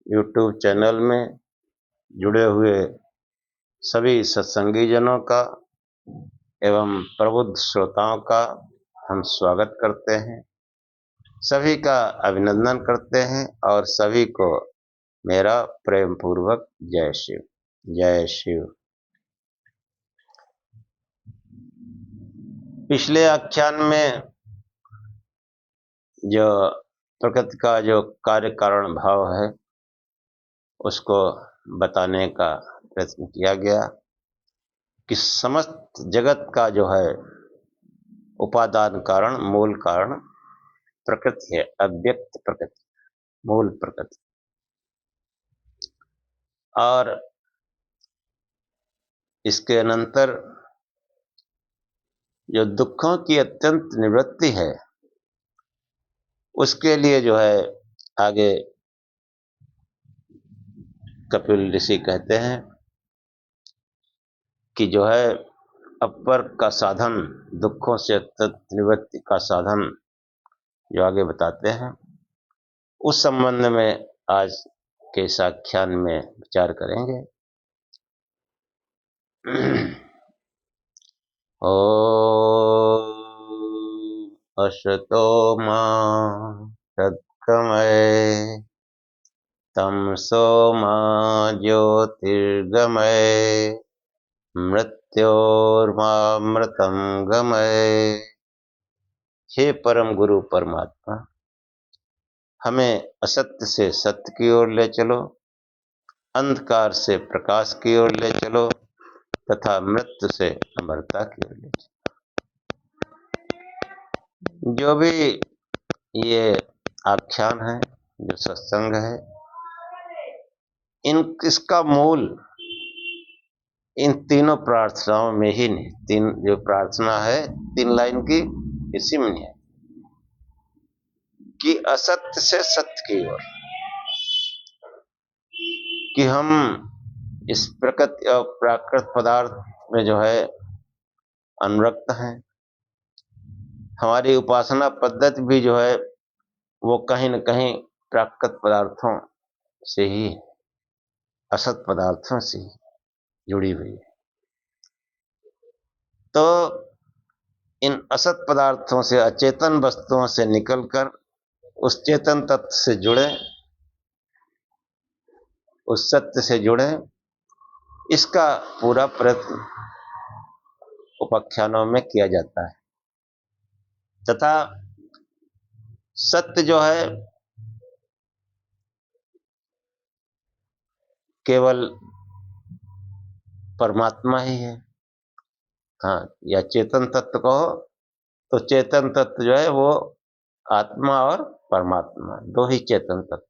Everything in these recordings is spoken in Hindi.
YouTube चैनल में जुड़े हुए सभी सत्संगी जनों का एवं प्रबुद्ध श्रोताओं का हम स्वागत करते हैं, सभी का अभिनंदन करते हैं और सभी को मेरा प्रेम पूर्वक जय शिव। जय शिव। पिछले आख्यान में जो प्रकृति का जो कार्य कारण भाव है उसको बताने का प्रयत्न किया गया कि समस्त जगत का जो है उपादान कारण, मूल कारण प्रकृति है, अव्यक्त प्रकृति, मूल प्रकृति। और इसके अनंतर जो दुखों की अत्यंत निवृत्ति है उसके लिए जो है आगे कपिल ऋषि कहते हैं कि जो है अपर का साधन, दुखों से अत्यंत निवृत्ति का साधन जो आगे बताते हैं, उस संबंध में आज के इस आख्यान में विचार करेंगे। ओम असतो मा सद्गमय तमसो मा ज्योतिर्गमय मृत्योर्मामृतं गमय। हे परम गुरु परमात्मा, हमें असत्य से सत्य की ओर ले चलो, अंधकार से प्रकाश की ओर ले चलो तथा मृत्यु से अमरता की ओर ले चलो। जो भी ये आख्यान है, जो सत्संग है, इसका मूल इन तीनों प्रार्थनाओं में ही नहीं। तीन जो प्रार्थना है 3 लाइन की, इसी में है कि असत्य से सत्य की ओर, कि हम इस प्रकृति और प्राकृत पदार्थ में जो है अनुरक्त हैं। हमारी उपासना पद्धति भी जो है वो कहीं न कहीं प्राकृत पदार्थों से ही, असत पदार्थों से ही जुड़ी हुई है। तो इन असत पदार्थों से, अचेतन वस्तुओं से निकलकर उस चेतन तत्व से जुड़े, उस सत्य से जुड़े, इसका पूरा प्रयत्न उपाख्यानों में किया जाता है। तथा सत्य जो है केवल परमात्मा ही है। हाँ, या चेतन तत्व कहो तो चेतन तत्व जो है वो आत्मा और परमात्मा, 2 ही चेतन तत्व।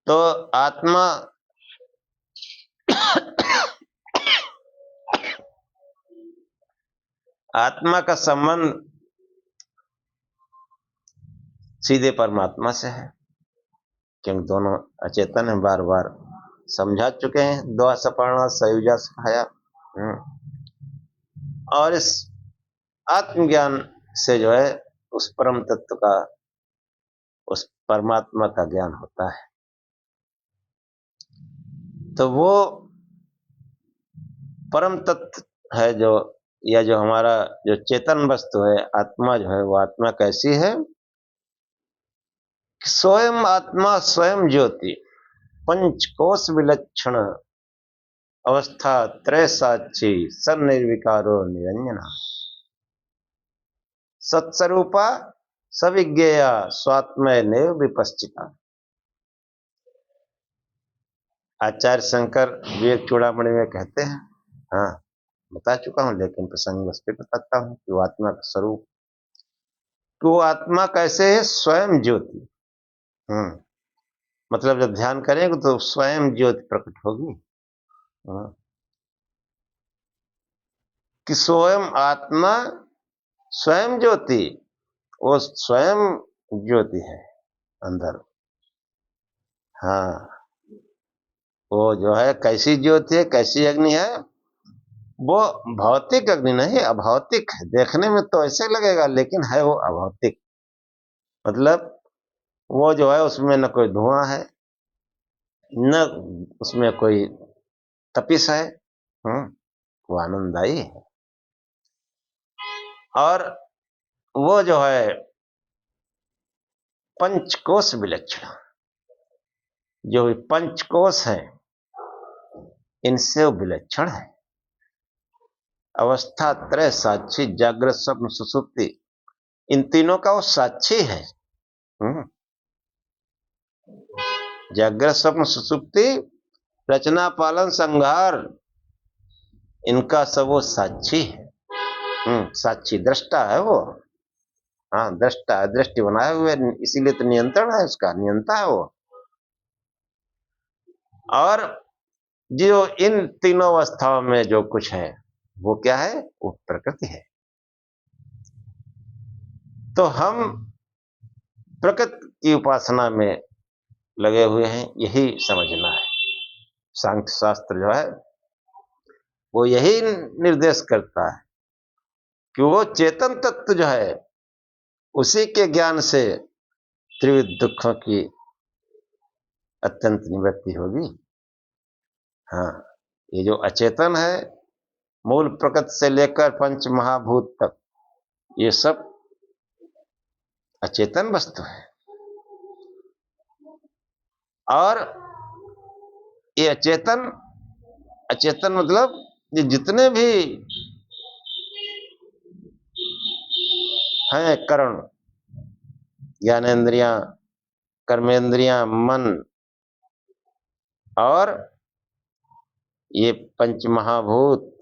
तो आत्मा आत्मा का संबंध सीधे परमात्मा से है, क्योंकि दोनों अचेतन है। बार बार समझा चुके हैं, द्वा सपर्णा सयुजा सिखाया। और इस आत्मज्ञान से जो है उस परम तत्व का, उस परमात्मा का ज्ञान होता है। तो वो परम तत्व है जो, या जो हमारा जो चेतन वस्तु है आत्मा जो है, वो आत्मा कैसी है? स्वयं आत्मा, स्वयं ज्योति, पंचकोश विलक्षण अवस्था त्रय साक्षी सन्निर्विकारो निरंजना, सत्स्वरूपा सविज्ञेया स्वात्मय नेव विपश्चिता। आचार्य शंकर विवेक चूड़ामणि में कहते हैं, हाँ बता चुका हूं लेकिन प्रसंग बस पे बताता हूं कि वो आत्मा का स्वरूप, तो वो आत्मा कैसे है? स्वयं ज्योति। मतलब जब ध्यान करेंगे तो स्वयं ज्योति प्रकट होगी। कि स्वयं आत्मा, स्वयं ज्योति, वो स्वयं ज्योति है अंदर। हाँ, वो जो है कैसी ज्योति है, कैसी अग्नि है? वो भौतिक अग्नि नहीं, अभौतिक है। देखने में तो ऐसे लगेगा लेकिन है वो अभौतिक। मतलब वो जो है उसमें न कोई धुआं है, न उसमें कोई तपिश है। वो आनंददायी है। और वो जो है पंचकोश विलक्षण, जो पंचकोश है इनसे वो विलक्षण है। अवस्था त्रय साक्षी, जागृत स्वप्न सुषुप्ति, इन तीनों का वो साक्षी है। जागृत स्वप्न सुषुप्ति, रचना पालन संहार, इनका सब वो साक्षी है। साक्षी दृष्टा है वो। हाँ, दृष्टा है, दृष्टि बनाए हुए, इसीलिए तो नियंत्रण है उसका, नियंता है वो। और जो इन तीनों अवस्थाओं में जो कुछ है वो क्या है? वो प्रकृति है। तो हम प्रकृति की उपासना में लगे हुए हैं, यही समझना है। सांख्य शास्त्र जो है वो यही निर्देश करता है कि वो चेतन तत्व जो है उसी के ज्ञान से त्रिविध दुखों की अत्यंत निवृत्ति होगी। हाँ, ये जो अचेतन है, मूल प्रकृति से लेकर पंच महाभूत तक, ये सब अचेतन वस्तु है। और ये अचेतन मतलब ये जितने भी हैं करण, ज्ञानेन्द्रियां, कर्मेंद्रियां, मन और ये पंच महाभूत,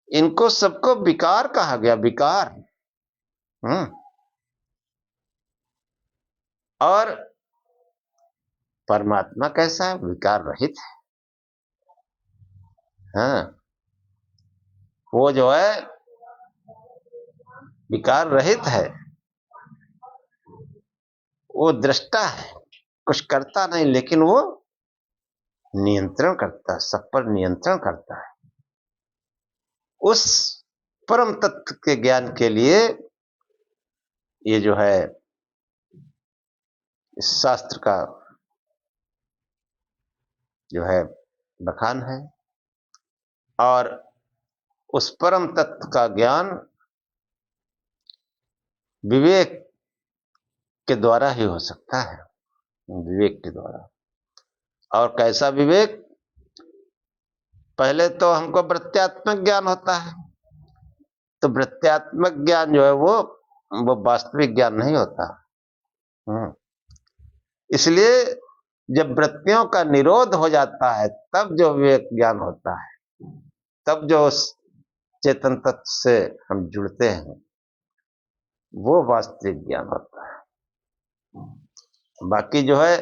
इनको सबको विकार कहा गया, विकार। और परमात्मा कैसा है? विकार रहित है। हाँ, वो जो है विकार रहित है, वो दृष्टा है, कुछ करता नहीं, लेकिन वो नियंत्रण करता है, सब पर नियंत्रण करता है। उस परम तत्व के ज्ञान के लिए ये जो है इस शास्त्र का जो है बखान है। और उस परम तत्व का ज्ञान विवेक के द्वारा ही हो सकता है, विवेक के द्वारा। और कैसा विवेक? पहले तो हमको वृत्त्यात्मक ज्ञान होता है, तो वृत्त्यात्मक ज्ञान जो है वो वास्तविक ज्ञान नहीं होता। इसलिए जब वृत्तियों का निरोध हो जाता है तब जो विवेक ज्ञान होता है, तब जो उस चेतन तत्व से हम जुड़ते हैं, वो वास्तविक ज्ञान होता है। बाकी जो है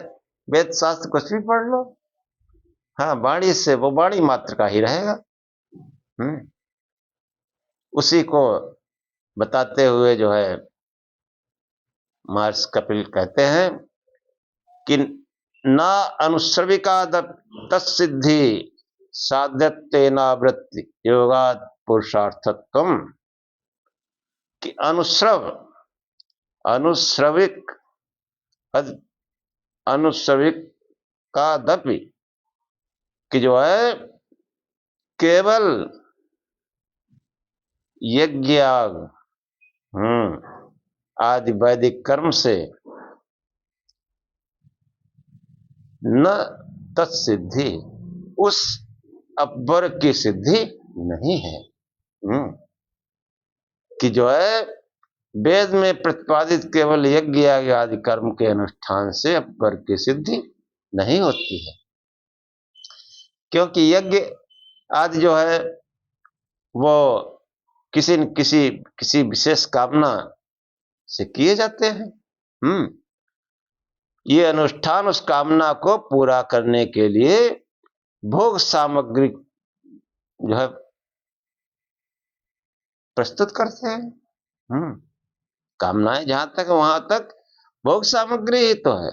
वेद शास्त्र कुछ भी पढ़ लो, हाँ, वाणी से वो वाणी मात्र का ही रहेगा। उसी को बताते हुए जो है महर्षि कपिल कहते हैं कि ना अनुश्रविका तत्सिद्धि साध्यत्वेनावृत्ति योगात् पुरुषार्थत्वम्, कि अनुश्रविक का दपि, कि जो है केवल यज्ञ आदि वैदिक कर्म से न तत्सिद्धि, उस अपर की सिद्धि नहीं है। कि जो है वेद में प्रतिपादित केवल यज्ञ आदि कर्म के अनुष्ठान से अपर की सिद्धि नहीं होती है, क्योंकि यज्ञ आदि जो है वो किसी न किसी विशेष कामना से किए जाते हैं। ये अनुष्ठान उस कामना को पूरा करने के लिए भोग सामग्री जो है प्रस्तुत करते हैं। कामनाएं जहां तक वहां तक भोग सामग्री ही तो है।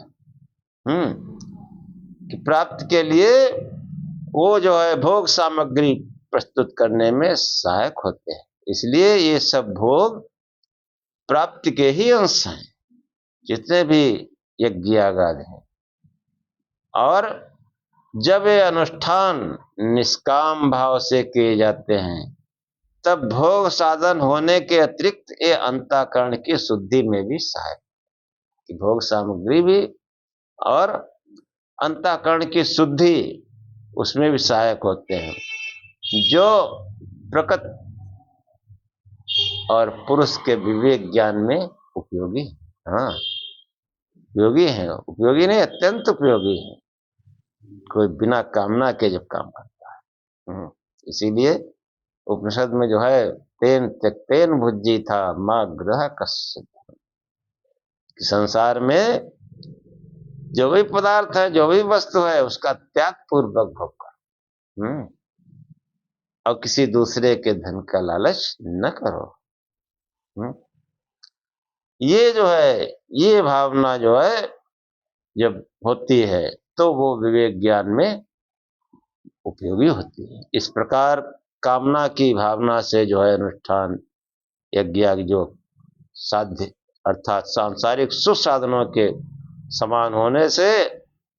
कि प्राप्ति के लिए वो जो है भोग सामग्री प्रस्तुत करने में सहायक होते हैं। इसलिए ये सब भोग प्राप्ति के ही अंश हैं। जितने भी यज्ञयागाद हैं। और जब ये अनुष्ठान निष्काम भाव से किए जाते हैं तब भोग साधन होने के अतिरिक्त ये अंतःकरण की शुद्धि में भी सहायक, कि भोग सामग्री भी और अंतःकरण की शुद्धि उसमें भी सहायक होते हैं, जो प्रकृति और पुरुष के विवेक ज्ञान में उपयोगी, हाँ उपयोगी है, उपयोगी नहीं अत्यंत उपयोगी है, कोई बिना कामना के जब काम करता है। इसीलिए उपनिषद में जो है तेन त्यक्तेन भुज्जी था माँ ग्रह कस्य, संसार में जो भी पदार्थ है, जो भी वस्तु है, उसका त्याग पूर्वक भोग कर, और किसी दूसरे के धन का लालच न करो। ये जो है, ये भावना जो है जब होती है तो वो विवेक ज्ञान में उपयोगी होती है। इस प्रकार कामना की भावना से जो है अनुष्ठान यज्ञ जो साध्य अर्थात सांसारिक सुसाधनों के समान होने से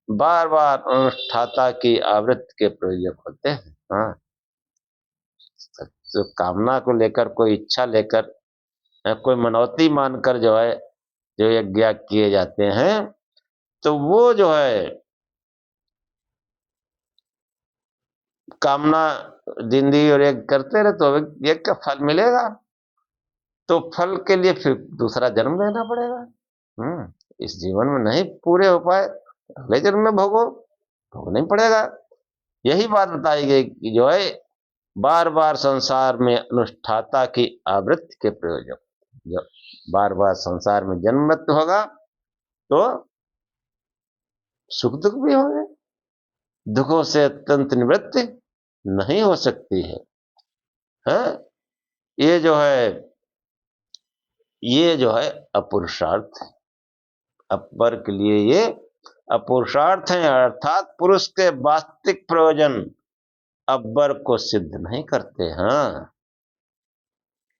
बार बार अनुष्ठाता की आवृत्ति के प्रयोजक होते हैं। हाँ, तो कामना को लेकर, कोई इच्छा लेकर, कोई मनौती मानकर जो है जो यज्ञ किए जाते हैं, तो वो जो है कामना जिंदगी और यज्ञ करते रहे तो यज्ञ का फल मिलेगा, तो फल के लिए फिर दूसरा जन्म लेना पड़ेगा। इस जीवन में नहीं पूरे हो पाए, अगले जन्म में भोगना ही पड़ेगा। यही बात बताई गई कि जो है बार बार संसार में अनुष्ठाता की आवृत्ति के प्रयोजक, जब बार बार संसार में जन्म मृत्यु होगा तो सुख दुख भी होंगे, दुखों से अत्यंत निवृत्ति नहीं हो सकती है। ये जो है अपुरुषार्थ है, अपर के लिए ये अपुरुषार्थ है, अर्थात पुरुष के वास्तविक प्रयोजन अब्बर को सिद्ध नहीं करते हैं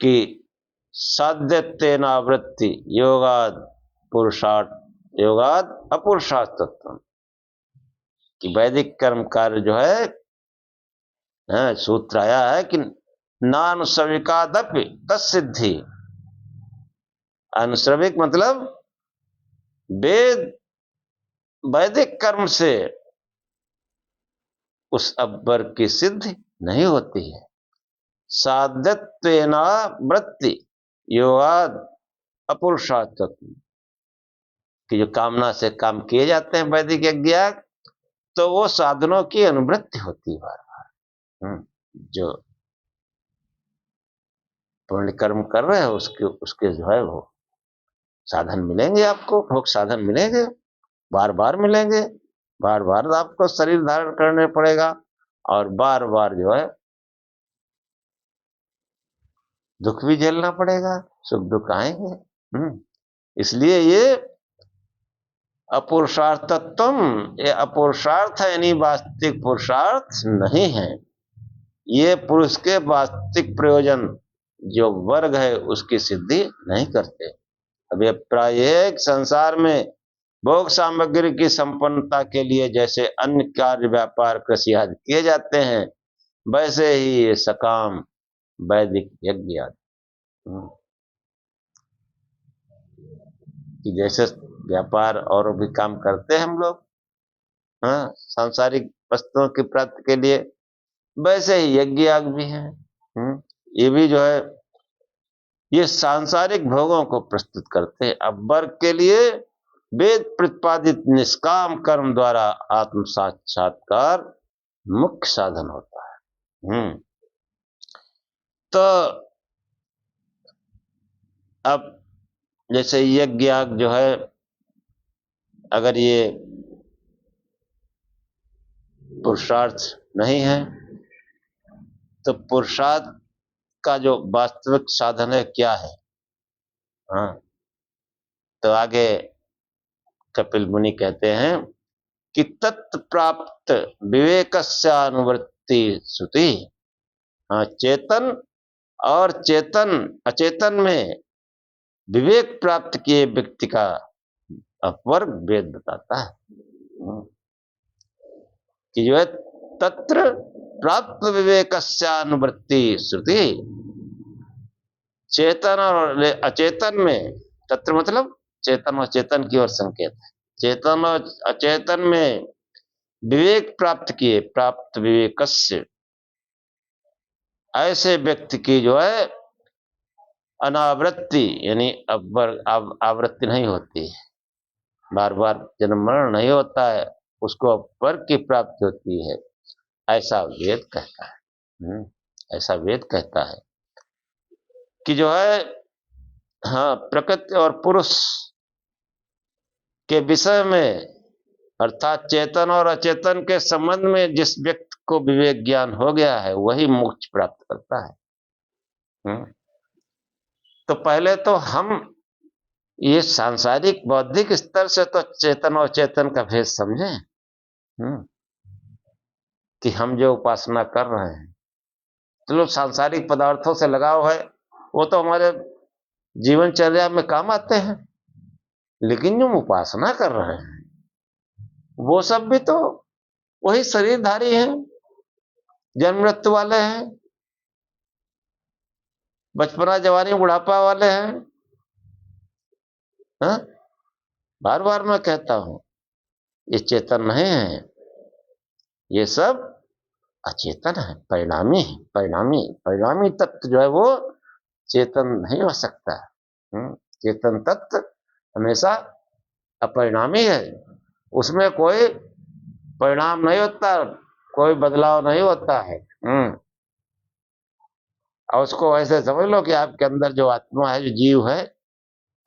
कि साध्यतेनावृत्ति योगाद पुरुषार्थ योगाद अपुरुषार्थ तत्व, कि वैदिक कर्म कार्य जो है, सूत्र आया है कि नानुश्रविकादपि तत्सिद्धि, अनुश्रविक मतलब वैदिक कर्म से उस अब्बर की सिद्धि नहीं होती है। साध्यत्वेना वृत्ति योगाद अपुरुषार्थ, कि जो कामना से काम किए जाते हैं वैदिक यज्ञ, तो वो साधनों की अनुवृत्ति होती है बार बार। जो पुण्य कर्म कर रहे हैं उसके जो है वो साधन मिलेंगे, आपको भोग साधन मिलेंगे, बार बार मिलेंगे, बार बार आपको शरीर धारण करने पड़ेगा और बार बार जो है दुख भी झेलना पड़ेगा, सुख दुख आएंगे। इसलिए ये अपुरुषार्थत्व, ये अपुरुषार्थ है, यानी वास्तविक पुरुषार्थ नहीं है। ये पुरुष के वास्तविक प्रयोजन जो वर्ग है उसकी सिद्धि नहीं करते। अभी प्राय एक संसार में भोग सामग्री की संपन्नता के लिए जैसे अन्य कार्य व्यापार कृषि आदि किए जाते हैं, वैसे ही ये सकाम वैदिक यज्ञ आदि, कि जैसे व्यापार और भी काम करते हैं हम लोग, सांसारिक वस्तुओं की प्राप्ति के लिए, वैसे ही यज्ञ याग भी है। ये भी जो है ये सांसारिक भोगों को प्रस्तुत करते हैं। अब वर्ग के लिए वेद प्रतिपादित निष्काम कर्म द्वारा आत्म साक्षात्कार मुख्य साधन होता है। तो अब जैसे यज्ञ याग जो है, अगर ये पुरुषार्थ नहीं है तो पुरुषार्थ का जो वास्तविक साधन है क्या है? तो आगे कपिल मुनि कहते हैं कि तत्व प्राप्त विवेकस्यानुवृत्ति श्रुति, चेतन और चेतन अचेतन में विवेक प्राप्त किए व्यक्ति का अपर वेद बताता है कि जो है तत्र प्राप्त विवेकस्यानुवृत्ति श्रुति, चेतन और अचेतन में, तत्र मतलब चेतन और चेतन की ओर संकेत है, चेतन और अचेतन में विवेक प्राप्त किए, प्राप्त विवेकस्य, ऐसे व्यक्ति की जो है अनावृत्ति यानी आवृत्ति नहीं होती, बार बार जन्म मरण नहीं होता है, उसको अपर की प्राप्ति होती है, ऐसा वेद कहता है। ऐसा वेद कहता है कि जो है हाँ, प्रकृति और पुरुष के विषय में अर्थात चेतन और अचेतन के संबंध में जिस व्यक्ति को विवेक ज्ञान हो गया है वही मोक्ष प्राप्त करता है। तो पहले तो हम ये सांसारिक बौद्धिक स्तर से तो चेतन और चेतन का भेद समझें कि हम जो उपासना कर रहे हैं, चलो सांसारिक पदार्थों से लगाव है, वो तो हमारे जीवनचर्या में काम आते हैं, लेकिन जो उपासना कर रहे हैं वो सब भी तो वही शरीरधारी हैं, जन्म मृत्यु वाले हैं, बचपना जवानी बुढ़ापा वाले हैं। बार बार मैं कहता हूं ये चेतन नहीं है, ये सब अचेतन है, परिणामी है, परिणामी तत्व जो है वो चेतन नहीं हो सकता। चेतन तत्व हमेशा अपरिणामी है, उसमें कोई परिणाम नहीं होता, कोई बदलाव नहीं होता है। और उसको ऐसे समझ लो कि आपके अंदर जो आत्मा है, जो जीव है,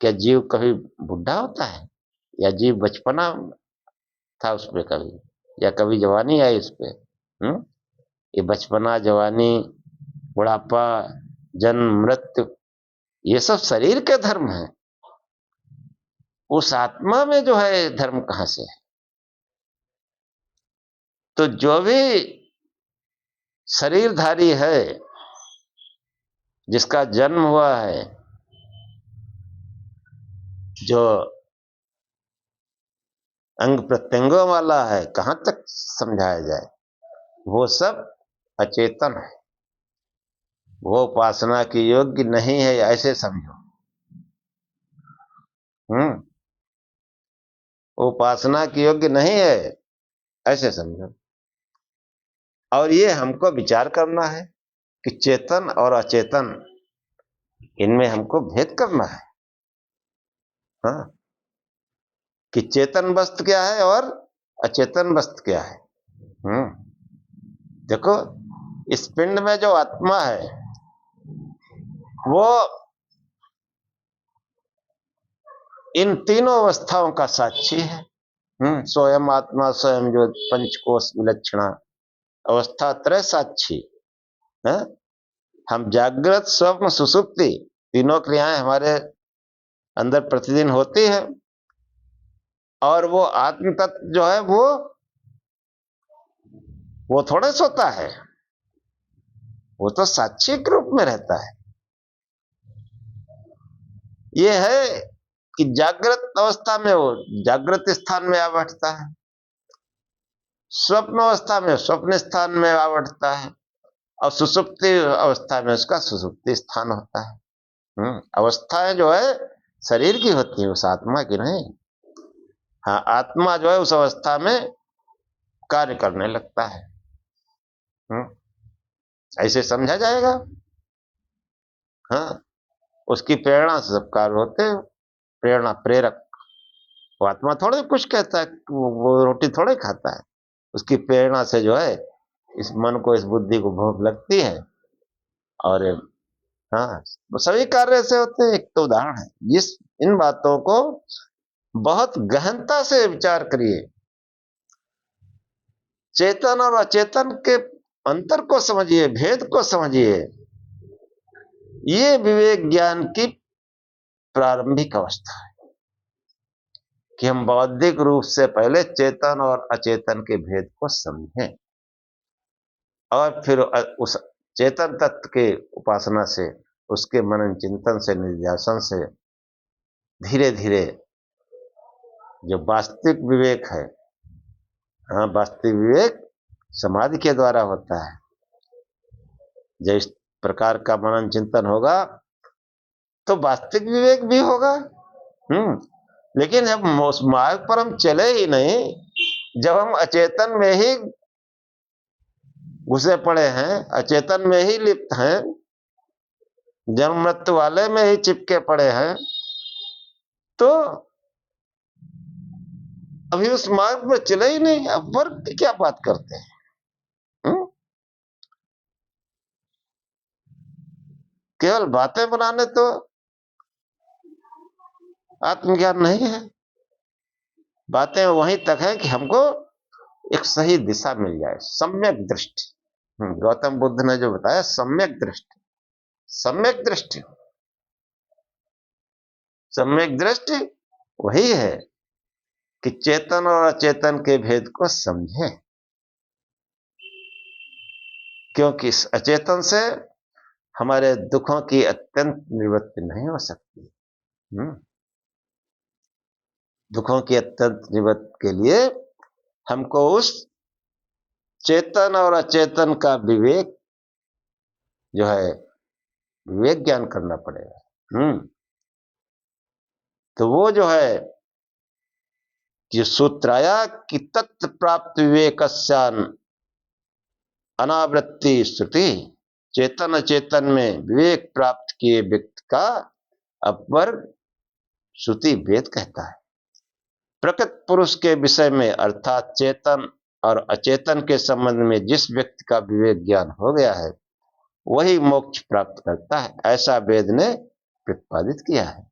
क्या जीव कभी बुढ़ा होता है, या जीव बचपना था उस पे कभी, या कभी जवानी आई उस पे? ये बचपना, जवानी, बुढ़ापा, जन्म मृत्यु, ये सब शरीर के धर्म है, उस आत्मा में जो है धर्म कहां से है? तो जो भी शरीरधारी है, जिसका जन्म हुआ है, जो अंग प्रत्यंगों वाला है, कहां तक समझाया जाए, वो सब अचेतन है, वो उपासना की योग्य नहीं है, ऐसे समझो। उपासना की योग्य नहीं है, ऐसे समझो। और ये हमको विचार करना है कि चेतन और अचेतन, इनमें हमको भेद करना है। हाँ, कि चेतन वस्तु क्या है और अचेतन वस्तु क्या है। देखो, इस पिंड में जो आत्मा है वो इन तीनों अवस्थाओं का साक्षी है। स्वयं आत्मा, स्वयं जो पंचकोश विलक्षणा अवस्था त्रय साक्षी है। हम जागृत, स्वप्न, सुसुप्ति, तीनों क्रियाएं हमारे अंदर प्रतिदिन होती है, और वो आत्म तत्व जो है वो थोड़ा सोता है, वो तो साक्षी के रूप में रहता है। ये है कि जागृत अवस्था में वो जागृत स्थान में आ बैठता है, स्वप्न अवस्था में स्वप्न स्थान में आ बैठता है, और सुसुप्ति अवस्था में उसका सुसुप्ति स्थान होता है। अवस्थाएं जो है शरीर की होती है, उस आत्मा की नहीं। हाँ, आत्मा जो है उस अवस्था में कार्य करने लगता है। ऐसे समझा जाएगा। हाँ, उसकी प्रेरणा से सब कार्य होते हैं, प्रेरणा, प्रेरक। वो आत्मा थोड़े कुछ कहता है, वो रोटी थोड़े खाता है, उसकी प्रेरणा से जो है इस मन को, इस बुद्धि को भूख लगती है, और हाँ, वो सभी कार्य ऐसे होते हैं। एक तो उदाहरण है, इन बातों को बहुत गहनता से विचार करिए, चेतन और अचेतन के अंतर को समझिए, भेद को समझिए। ये विवेक ज्ञान की प्रारंभिक अवस्था है कि हम बौद्धिक रूप से पहले चेतन और अचेतन के भेद को समझें, और फिर उस चेतन तत्व के उपासना से, उसके मनन चिंतन से, निध्यासन से धीरे धीरे जो वास्तविक विवेक है, हाँ, वास्तविक विवेक समाधि के द्वारा होता है। जब इस प्रकार का मनन चिंतन होगा तो वास्तविक विवेक भी होगा। लेकिन जब उस मार्ग पर हम चले ही नहीं, जब हम अचेतन में ही घुसे पड़े हैं, अचेतन में ही लिप्त हैं, जन्म मृत्यु वाले में ही चिपके पड़े हैं, तो अभी उस मार्ग पर चले ही नहीं, अब वर्ग की क्या बात करते हैं। केवल बातें बनाने तो आत्मज्ञान नहीं है। बातें वहीं तक है कि हमको एक सही दिशा मिल जाए, सम्यक दृष्टि। गौतम बुद्ध ने जो बताया, सम्यक दृष्टि, सम्यक दृष्टि, सम्यक दृष्टि वही है कि चेतन और अचेतन के भेद को समझें, क्योंकि इस अचेतन से हमारे दुखों की अत्यंत निवृत्ति नहीं हो सकती। दुखों की अत्यंत निवृत्ति के लिए हमको उस चेतन और अचेतन का विवेक जो है, विवेक ज्ञान करना पड़ेगा। तो वो जो है कि सूत्र आया कि तत्व प्राप्त विवेकस्यान अनावृत्ति श्रुति, चेतन अचेतन में विवेक प्राप्त किए व्यक्ति का अपर श्रुति वेद कहता है। प्रकृत पुरुष के विषय में अर्थात चेतन और अचेतन के संबंध में जिस व्यक्ति का विवेक ज्ञान हो गया है वही मोक्ष प्राप्त करता है, ऐसा वेद ने प्रतिपादित किया है।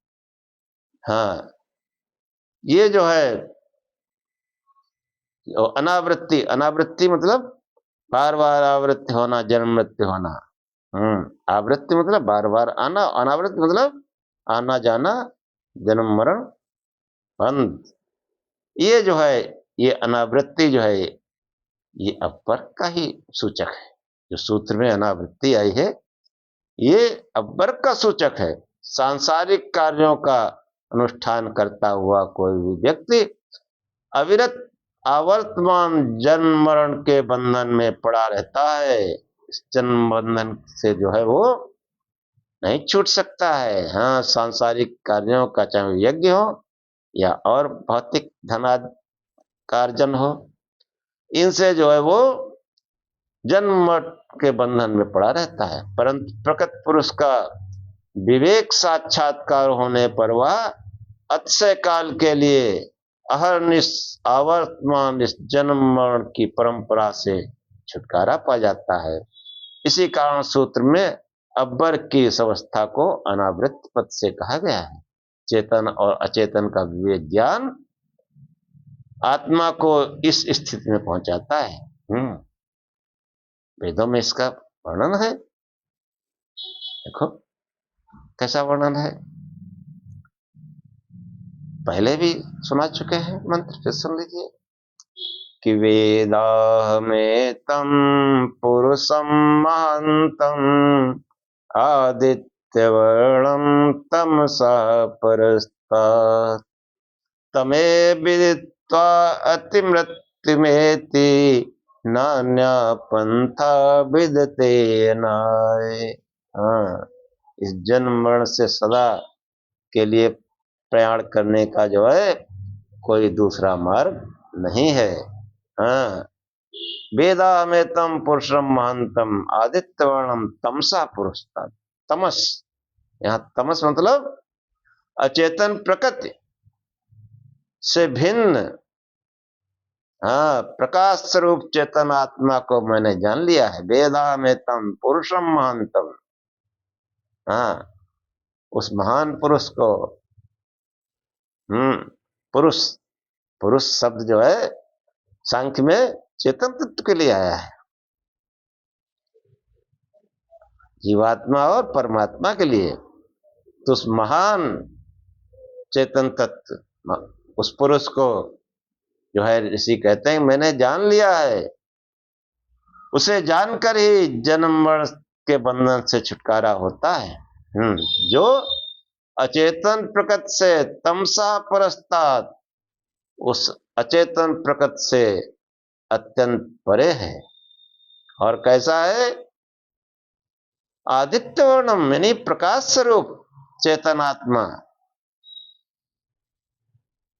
हाँ, ये जो है अनावृत्ति, अनावृत्ति मतलब बार बार आवृत्ति होना, जन्म मृत्यु होना। आवृत्ति मतलब बार बार आना, अनावृत्ति मतलब आना जाना, जन्म मरण बंद। ये जो है, ये अनावृत्ति जो है, ये अपर का ही सूचक है। जो सूत्र में अनावृत्ति आई है, ये अपर का सूचक है। सांसारिक कार्यों का अनुष्ठान करता हुआ कोई भी व्यक्ति अविरत आवर्तमान जन्म मरण के बंधन में पड़ा रहता है। इस जन्म बंधन से जो है वो नहीं छूट सकता है। हाँ, सांसारिक कार्यों का चाहे यज्ञ हो या और भौतिक धनार्जन हो, इनसे जो है वो जन्म मरण के बंधन में पड़ा रहता है। परंतु प्रकृत पुरुष का विवेक साक्षात्कार होने पर वह अतिशय काल के लिए अहर्निश आवर्तमान इस जन्म मरण की परंपरा से छुटकारा पा जाता है। इसी कारण सूत्र में अब्बर की इस अवस्था को अनावृत पद से कहा गया है। चेतन और अचेतन का विवेक ज्ञान आत्मा को इस स्थिति में पहुंचाता है। वेदों में इसका वर्णन है, देखो कैसा वर्णन है, पहले भी सुना चुके हैं मंत्र, फिर सुन लीजिए कि वेदाहमेतं पुरुषं महान्तं आदित्यवर्णं तमसः परस्तात् तमे विदित्वा अतिमृत्युमेति नान्या पंथा विदते नाय। इस जन्म मरण से सदा के लिए प्रयाण करने का जो है कोई दूसरा मार्ग नहीं है। वेदाहमेतं पुरुषं महान्तं आदित्यवर्णं तमसा पुरस्तात्। तमस, यहाँ तमस मतलब अचेतन प्रकृति से भिन्न प्रकाश स्वरूप चेतन आत्मा को मैंने जान लिया है। वेदाहमेतं पुरुषं महान्तं, उस महान पुरुष को, पुरुष, पुरुष शब्द जो है सांख्य में चेतन तत्व के लिए आया है, जीवात्मा और परमात्मा के लिए। तो उस महान चेतन तत्व, उस पुरुष को जो है ऋषि कहते हैं मैंने जान लिया है। उसे जानकर ही जन्म मरण के बंधन से छुटकारा होता है। जो अचेतन प्रकृति से तमसा परस्तात्, उस अचेतन प्रकृति से अत्यंत परे है। और कैसा है? आदित्य वर्णम यानी प्रकाश स्वरूप चेतनात्मा।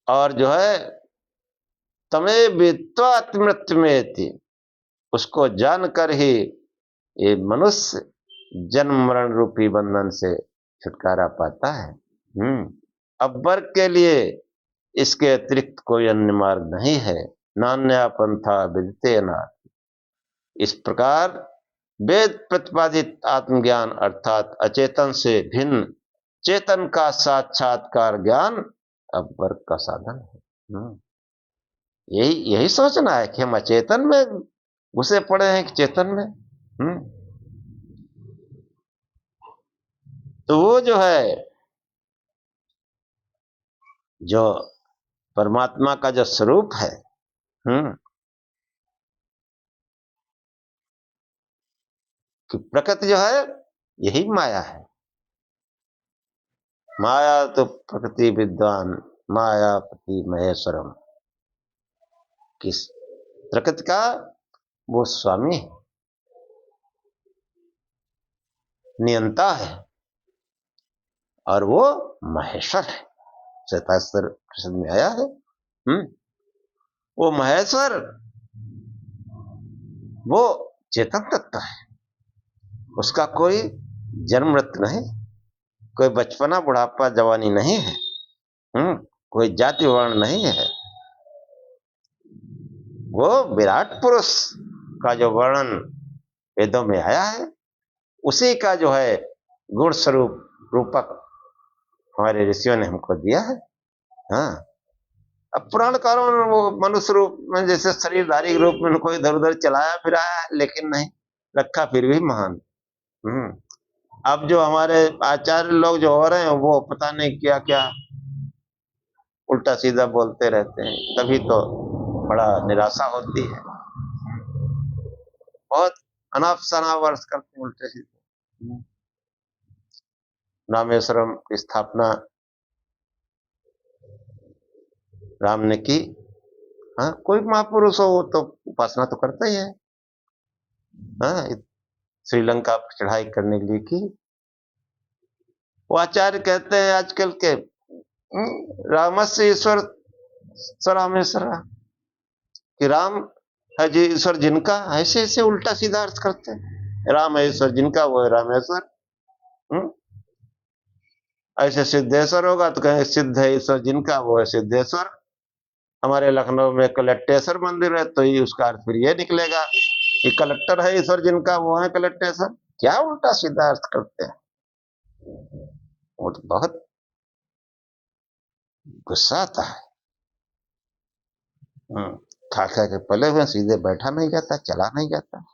और जो है तमे वित्वा मृत्यु में थी, उसको जानकर ही ये मनुष्य जन्म मरण रूपी बंधन से छुटकारा पाता है। अब वर्ग के लिए इसके अतिरिक्त कोई अन्य मार्ग नहीं है। नान्या पंथा विदिते न। इस प्रकार वेद प्रतिपादित आत्मज्ञान अर्थात अचेतन से भिन्न चेतन का साक्षात्कार ज्ञान अब वर्ग का साधन है। यही यही सोचना है कि हम अचेतन में घुसे पड़े हैं कि चेतन में। तो वो जो है, जो परमात्मा का जो स्वरूप है, कि प्रकृति जो है यही माया है। माया तो प्रकृति विद्वान मायापति महेश्वरम। किस प्रकृति का वो स्वामी है, नियंता है, और वो महेश्वर है। श्वेतास्त्र प्रसिद्ध में आया है। वो महेश्वर वो चेतन तत्व है। उसका कोई जन्म मृत्यु नहीं, कोई बचपना बुढ़ापा जवानी नहीं है। कोई जाति वर्ण नहीं है। वो विराट पुरुष का जो वर्णन वेदों में आया है, उसी का जो है गुण स्वरूप रूपक हमारे ऋषियों ने हमको दिया है। अब पुराणकारों ने वो मनुष्य रूप में जैसे शरीरधारी रूप में उनको इधर उधर चलाया फिराया, लेकिन नहीं रखा फिर भी महान। अब जो हमारे आचार्य लोग जो हो रहे हैं वो पता नहीं क्या क्या उल्टा सीधा बोलते रहते हैं, तभी तो बड़ा निराशा होती है। बहुत अनाप शनाप वर्ष करते हैं उल्टे सीधे। रामेश्वरम की स्थापना राम ने की। कोई महापुरुष हो तो उपासना तो करता ही है। श्रीलंका पर चढ़ाई करने के लिए की। वो आचार्य कहते हैं आजकल के रामस्य ईश्वर स्वरामेश्वर, कि राम है जी ईश्वर जिनका, ऐसे ऐसे उल्टा सीधा अर्थ करते हैं। राम है ईश्वर जिनका वो है रामेश्वर। ऐसे सिद्धेश्वर होगा तो कहें सिद्ध है ईश्वर जिनका वो है सिद्धेश्वर। हमारे लखनऊ में कलेक्टेश्वर मंदिर है तो ही उसका अर्थ फिर ये निकलेगा कि कलेक्टर है ईश्वर जिनका वो है कलेक्टेश्वर। क्या उल्टा सीधा अर्थ करते हैं। वो तो बहुत गुस्सा आता है। खा खा के पले हुए सीधे बैठा नहीं जाता, चला नहीं जाता।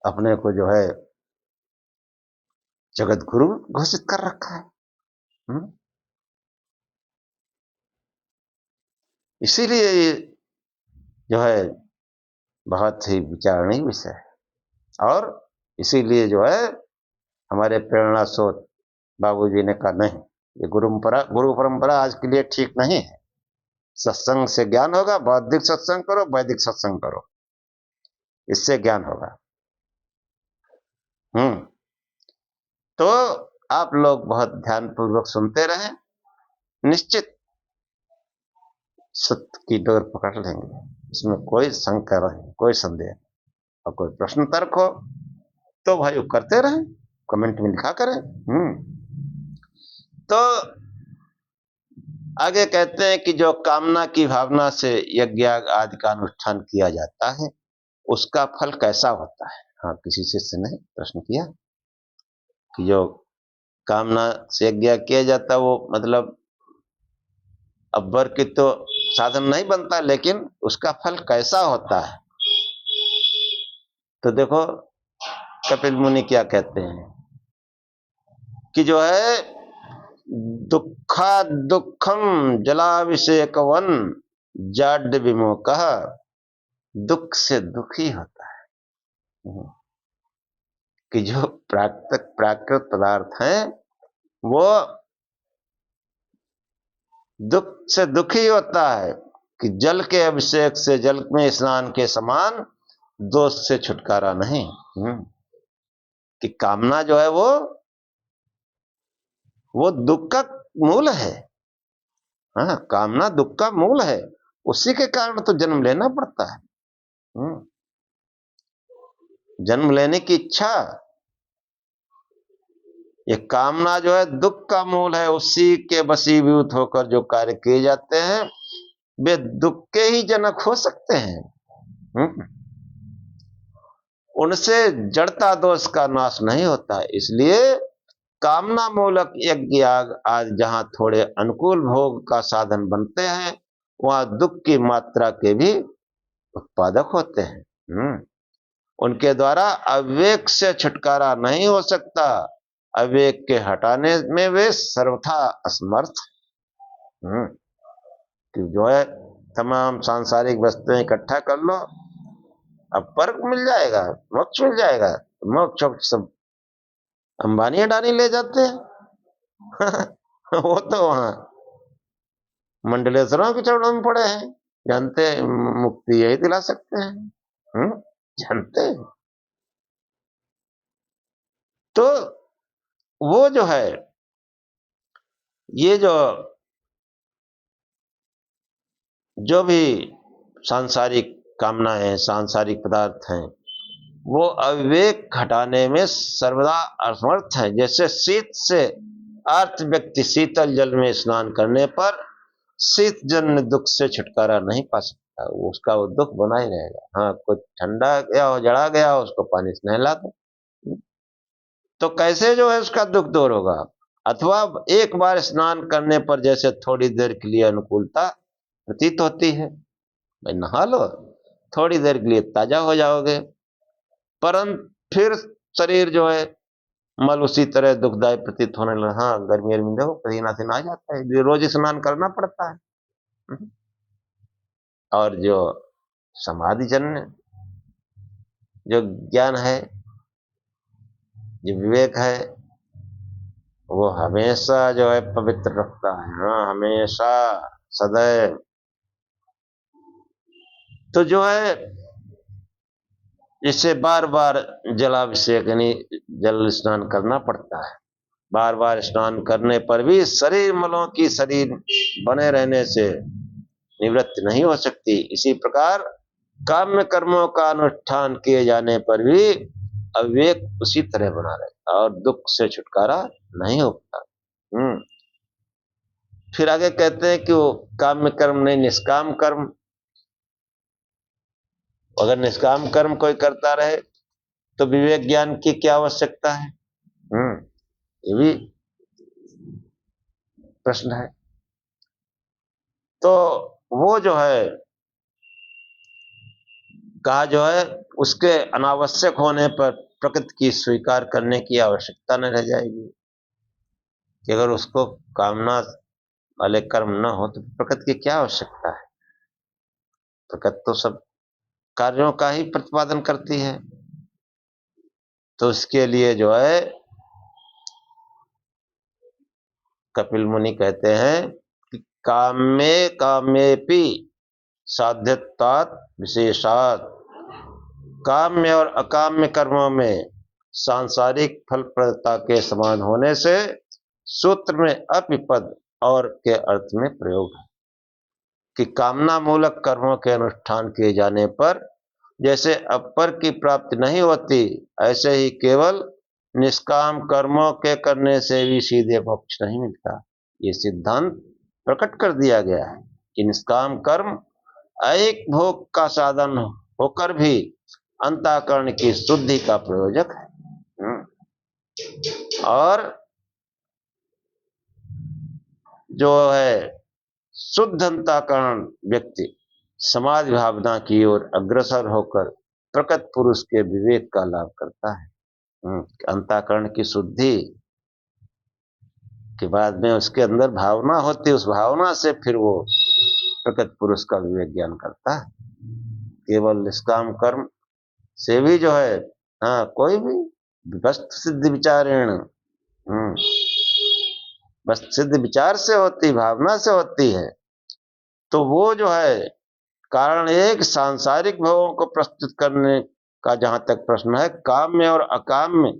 अपने को जो है जगत गुरु घोषित कर रखा है। इसीलिए ये जो है बहुत ही विचारणीय विषय है। और इसीलिए जो है हमारे प्रेरणा स्रोत बाबूजी ने कहा नहीं, ये गुरु परंपरा आज के लिए ठीक नहीं है। सत्संग से ज्ञान होगा, बौद्धिक सत्संग करो, वैदिक सत्संग करो, इससे ज्ञान होगा। तो आप लोग बहुत ध्यानपूर्वक सुनते रहें, निश्चित सत्य की डोर पकड़ लेंगे, इसमें कोई शंका नहीं, कोई संदेह। और कोई प्रश्न तर्क हो तो भाई वो करते रहें, कमेंट में लिखा करें। तो आगे कहते हैं कि जो कामना की भावना से यज्ञ आदि का अनुष्ठान किया जाता है उसका फल कैसा होता है। किसी शिष्य ने प्रश्न किया कि जो कामना से यज्ञ किया जाता है वो मतलब अब्बर की तो साधन नहीं बनता, लेकिन उसका फल कैसा होता है। तो देखो कपिल मुनि क्या कहते हैं कि जो है दुखा दुखम जलाभिषेकवन जाड्य विमोकः, दुख से दुखी होता है। कि जो प्राकृत पदार्थ हैं वो दुख से दुखी होता है कि जल के अभिषेक से, जल में स्नान के समान दोष से छुटकारा नहीं। कि कामना जो है वो दुख का मूल है। हाँ, कामना दुख का मूल है, उसी के कारण तो जन्म लेना पड़ता है। जन्म लेने की इच्छा, ये कामना जो है दुख का मूल है, उसी के वशीभूत होकर जो कार्य किए जाते हैं वे दुख के ही जनक हो सकते हैं। उनसे जड़ता दोष का नाश नहीं होता है। इसलिए कामना मूलक यज्ञ याग आज जहां थोड़े अनुकूल भोग का साधन बनते हैं, वहां दुख की मात्रा के भी उत्पादक होते हैं। उनके द्वारा अविवेक से छुटकारा नहीं हो सकता। अविवेक के हटाने में वे सर्वथा असमर्थ। कि जो है तमाम सांसारिक वस्तुएं इकट्ठा कर लो, अब पर्क मिल जाएगा, मोक्ष मिल जाएगा। मोक्ष सब अंबानी अडानी ले जाते हैं। वो तो वहां मंडलेश्वरों के चरणों में पड़े हैं, जानते हैं मुक्ति यही दिला सकते हैं। जानते हैं। तो वो जो है, ये जो भी सांसारिक कामनाएं, सांसारिक पदार्थ हैं, वो अविवेक घटाने में सर्वदा असमर्थ है। जैसे शीत से अर्थ व्यक्ति शीतल जल में स्नान करने पर शीत जन्य दुख से छुटकारा नहीं पा सकता, उसका वो दुख बना ही रहेगा। हाँ, कोई ठंडा गया हो, जड़ा गया हो, उसको पानी से नहला दो तो कैसे जो है उसका दुख दूर होगा। अथवा एक बार स्नान करने पर जैसे थोड़ी देर के लिए अनुकूलता प्रतीत होती है, भाई नहा लो, थोड़ी देर के लिए ताजा हो जाओगे, परंतु फिर शरीर जो है मल उसी तरह दुखदायी प्रतीत होने लगा। हाँ, गर्मी में देखो पसीना से आ जाता है, रोज स्नान करना पड़ता है। और जो समाधि जन्य जो ज्ञान है, जो विवेक है, वो हमेशा जो है पवित्र रखता है। हाँ, हमेशा, सदैव। तो जो है इससे बार बार जलाभिषेक यानी जल स्नान करना पड़ता है। बार बार स्नान करने पर भी शरीर मलों की शरीर बने रहने से निवृत्ति नहीं हो सकती। इसी प्रकार काम्य कर्मों का अनुष्ठान किए जाने पर भी अविवेक उसी तरह बना रहता और दुख से छुटकारा नहीं होता। फिर आगे कहते हैं कि वो काम्य कर्म नहीं, निष्काम कर्म। अगर निष्काम कर्म कोई करता रहे तो विवेक ज्ञान की क्या आवश्यकता है? ये भी प्रश्न है। तो वो जो है कहा जो है उसके अनावश्यक होने पर प्रकृति की स्वीकार करने की आवश्यकता न रह जाएगी। कि अगर उसको कामना वाले कर्म न हो तो प्रकृति की क्या आवश्यकता है? प्रकृति तो सब कार्यों का ही प्रतिपादन करती है। तो इसके लिए जो है कपिल मुनि कहते हैं कि काम्ये काम्येपि साध्यत्वात् विशेषात्, काम्य और अकाम्य कर्मों में सांसारिक फलप्रदता के समान होने से सूत्र में अपिपद और के अर्थ में प्रयोग है। कि कामना मूलक कर्मों के अनुष्ठान किए जाने पर जैसे अपर की प्राप्ति नहीं होती, ऐसे ही केवल निष्काम कर्मों के करने से भी सीधे मोक्ष नहीं मिलता। ये सिद्धांत प्रकट कर दिया गया है कि निष्काम कर्म ऐहिक भोग का साधन होकर भी अंतःकरण की शुद्धि का प्रयोजक है। और जो है शुद्ध अंतःकरण व्यक्ति समाधि भावना की ओर अग्रसर होकर प्रकट पुरुष के विवेक का लाभ करता है। अंतःकरण की शुद्धि के बाद में उसके अंदर भावना होती है, उस भावना से फिर वो प्रकट पुरुष का विवेक ज्ञान करता है। केवल निष्काम कर्म से भी जो है, हाँ, कोई भी वस्तु सिद्धि विचारेण बस सिद्ध विचार से होती, भावना से होती है। तो वो जो है कारण एक सांसारिक भवों को प्रस्तुत करने का जहां तक प्रश्न है, काम में और अकाम में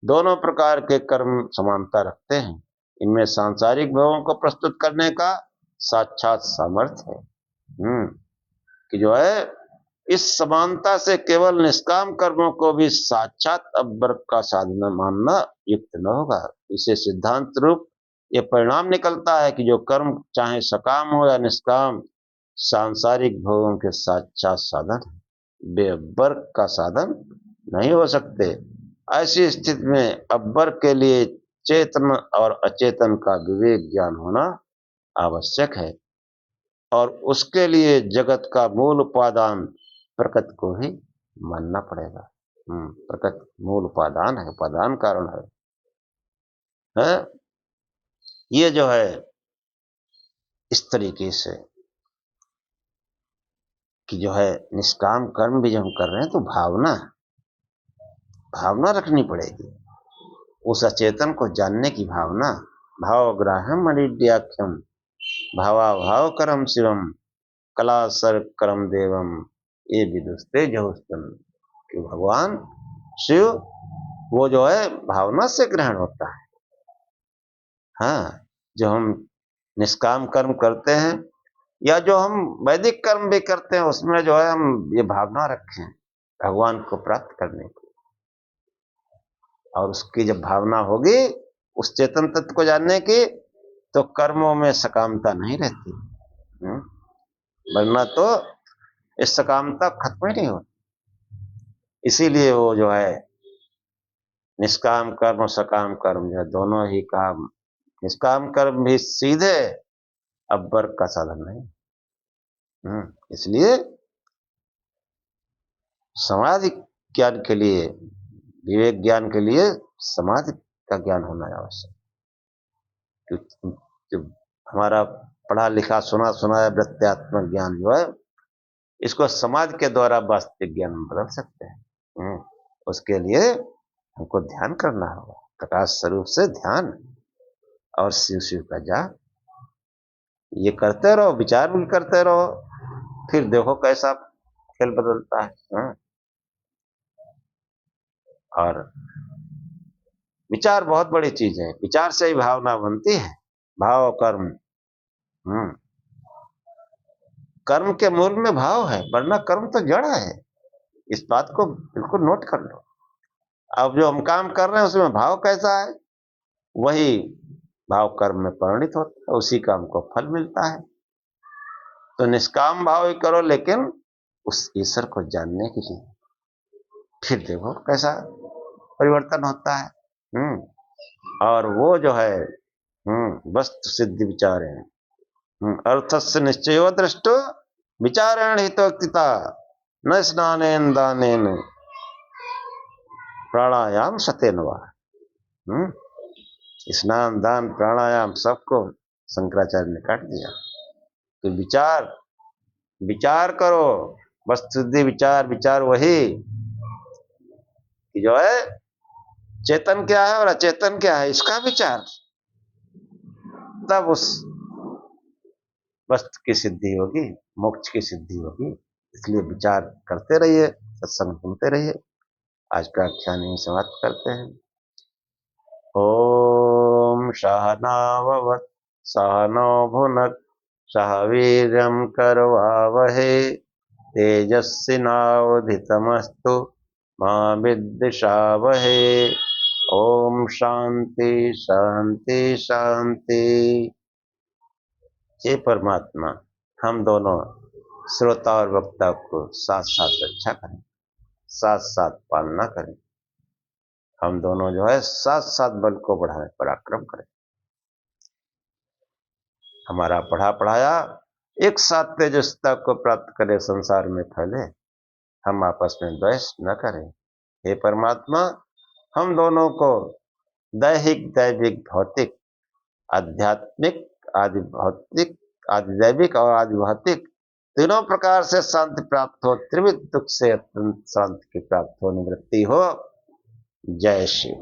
दोनों प्रकार के कर्म समानता रखते हैं। इनमें सांसारिक भवों को प्रस्तुत करने का साक्षात सामर्थ्य है। कि जो है इस समानता से केवल निष्काम कर्मों को भी साक्षात अपवर्ग का साधन मानना युक्त न होगा। इसे सिद्धांत रूप ये परिणाम निकलता है कि जो कर्म चाहे सकाम हो या निष्काम, सांसारिक भोगों के साक्षात साधन है, बेअपवर्ग का साधन नहीं हो सकते। ऐसी स्थिति में अपवर्ग के लिए चेतन और अचेतन का विवेक ज्ञान होना आवश्यक है, और उसके लिए जगत का मूल उपादान प्रकृति को ही मानना पड़ेगा। प्रकृति मूल उपादान है, उपादान कारण है? ये जो है इस तरीके से कि जो है निष्काम कर्म भी जब हम कर रहे हैं तो भावना रखनी पड़ेगी, उस अचेतन को जानने की भावना। भावग्राह्यम अनिड्याख्यम भावाभाव करम शिवम कला सर करम देवम ये विदुस्ते जहुस्तम। कि भगवान शिव वो जो है भावना से ग्रहण होता है। हाँ, जो हम निष्काम कर्म करते हैं या जो हम वैदिक कर्म भी करते हैं, उसमें जो है हम ये भावना रखें भगवान को प्राप्त करने की, और उसकी जब भावना होगी उस चेतन तत्व को जानने की, तो कर्मों में सकामता नहीं रहती। वरना तो इस सकामता खत्म ही नहीं होती। इसीलिए वो जो है निष्काम कर्म और सकाम कर्म जो है दोनों ही काम, निष्काम कर्म भी सीधे अपवर्ग का साधन नहीं। इसलिए समाधि ज्ञान के लिए, विवेक ज्ञान के लिए समाधि का ज्ञान होना आवश्यक। जो हमारा पढ़ा लिखा सुना सुनाया वृत्त्यात्मक ज्ञान जो है, इसको समाधि के द्वारा वास्तविक ज्ञान में बदल सकते हैं। उसके लिए हमको ध्यान करना होगा, प्रकाश स्वरूप से ध्यान और शिव शिव का जाप, ये करते रहो, विचार भी करते रहो, फिर देखो कैसा खेल बदलता है। और विचार बहुत बड़ी चीज है, विचार से ही भावना बनती है। भाव कर्म, कर्म के मूल में भाव है, वरना कर्म तो जड़ है। इस बात को बिल्कुल नोट कर लो। अब जो हम काम कर रहे हैं उसमें भाव कैसा है, वही भाव कर्म में परिणित होता है, उसी काम को फल मिलता है। तो निष्काम भाव ही करो, लेकिन उस ईश्वर को जानने के लिए, फिर देखो कैसा परिवर्तन होता है। और वो जो है वस्तु सिद्धि विचार है। अर्थस्य निश्चयो दृष्टो विचारेण हितोक्तिता न स्नानेन दानेन प्राणायाम सतेन वा। स्नान दान प्राणायाम सबको शंकराचार्य ने काट दिया। तो विचार करो, वस्तु सिद्धि विचार वही कि जो है चेतन क्या है और अचेतन क्या है, इसका विचार, तब उस वस्तु की सिद्धि होगी, मोक्ष की सिद्धि होगी। इसलिए विचार करते रहिए, सत्संग सुनते रहिए। आज का आख्यान यहीं समाप्त करते हैं। ओम सहनाववत् सहनो भुनक्तु सह वीर्यं करवावहे तेजस्विनावधीतमस्तु मा विद्विषावहे। ओम शांति शांति शांति। हे परमात्मा, हम दोनों श्रोता और वक्ता को साथ साथ रक्षा करें, साथ साथ पालना करें। हम दोनों जो है साथ साथ बल को बढ़ाएं, पराक्रम करें। हमारा पढ़ा पढ़ाया एक साथ तेजस्विता को प्राप्त करे, संसार में फैले। हम आपस में द्वेष न करें। हे परमात्मा, हम दोनों को दैहिक दैविक भौतिक, आध्यात्मिक आदि भौतिक, आदि दैविक और आदि भौतिक तीनों प्रकार से शांति प्राप्त हो, त्रिविध दुख से अत्यंत शांति की प्राप्त हो, निवृत्ति हो। जय शिव।